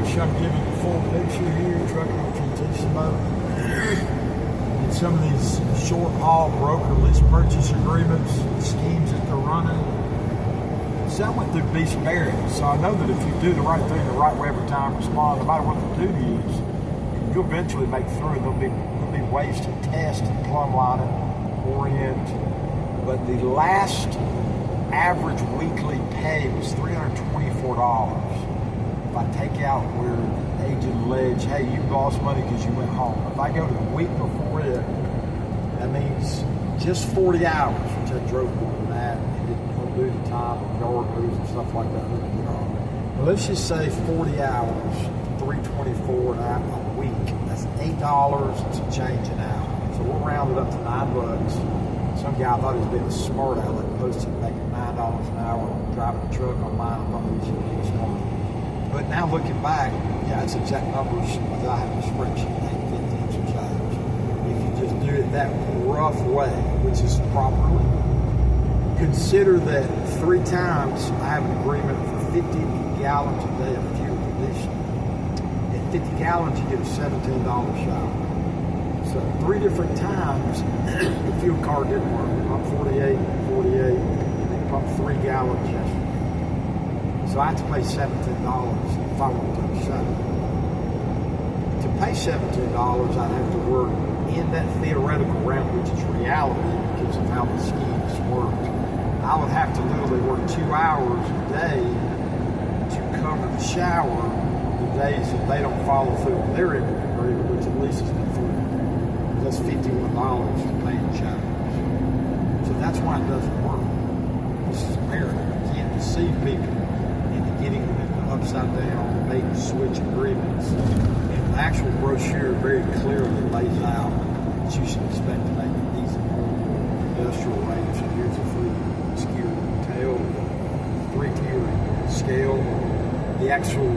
make sure I'm giving you a full picture here, Trucking with GT Smoke. And some of these short haul broker lease purchase agreements, schemes that they're running. So I went through Beast Barrett, so I know that if you do the right thing the right way every time, respond, no matter what the duty is, you'll eventually make through. There'll be ways to test and plumb line it, orient. But the last average weekly pay was $324. If I take out where the agent alleged, hey, you lost money because you went home. If I go to the week before it, that means just 40 hours, which I drove more than that. Do the time, yard moves and stuff like that. But let's just say 40 hours, $324 a week. That's $8 and some change an hour. So we'll round it up to $9. Some guy thought he was being a smart aleck, posted making $9 an hour driving a truck online. I thought he was being smart. But now looking back, yeah, it's exact numbers. I have a spreadsheet, 8, 15, some change. If you just do it that rough way, which is properly. Consider that 3 times I have an agreement for 50 gallons a day of fuel conditioning. At 50 gallons, you get a $17 shower. So 3 different times, the fuel card didn't work. Pump 48, and then pump 3 gallons yesterday. So I had to pay $17 if I wanted to take a shower. To pay $17, I'd have to work in that theoretical realm, which is reality because of how the schemes work. I would have to literally work 2 hours a day to cover the shower the days that they don't follow through on their agreement, which at least is not free. That's $51 to pay in showers. So that's why it doesn't work. This is America. You can't deceive people into getting them into upside down, bait and switch agreements. And the actual brochure very clearly lays out that you should expect to make these industrial rates. So here's a free tail, 3-tier scale, the actual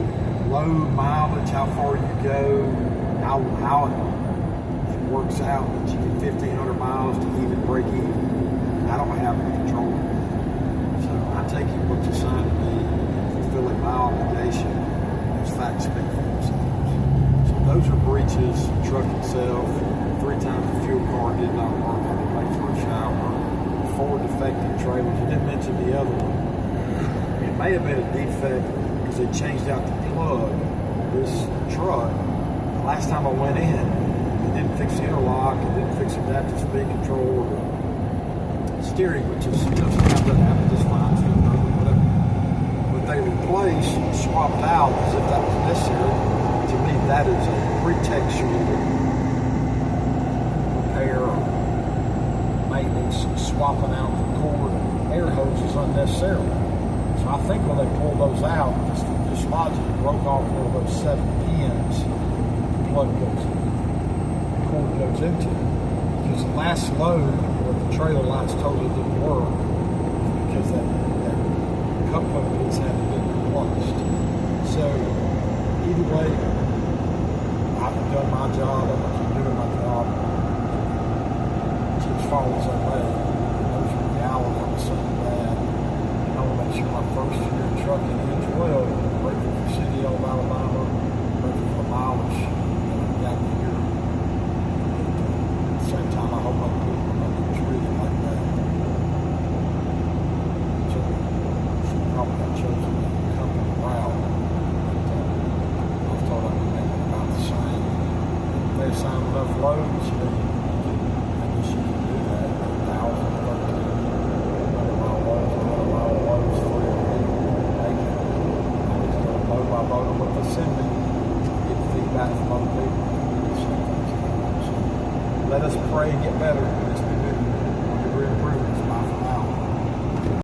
load mileage, how far you go, how it works out that you get 1,500 miles to even break even. I don't have any control of that. So I'm taking what's assigned to me, fulfilling my obligation, as facts speak for themselves. So those are breaches, truck itself, 3 times the fuel card did not work, I had to pay for a shower. 4 defective trailers. You didn't mention the other one. It may have been a defect because they changed out the plug on this truck. The last time I went in, they didn't fix the interlock, they didn't fix the adaptive speed control or the steering, which is just that happened just fine, whatever. But they replaced, swapped out as if that was necessary. To me, that is a pretextual repair or maintenance, swapping out the cord air hoses unnecessarily. So I think when they pulled those out, just logically broke off one of those 7 pins the plug goes in, the cord goes into. Because the last load where the trailer lights totally didn't work because that coupling piece hadn't been replaced. So either way, I've done my job, I'm gonna keep doing my job. As far as I may, those are reality on something bad. I want to make sure my first year in trucking ends well. I'm grateful for City of Alabama, grateful for the mileage that I've gotten here. At the same time, I hope other people are not treated like that. So probably got chosen to come in the route. I've thought I'd be making about the same. If they assign enough loads, let us pray and get better. It's been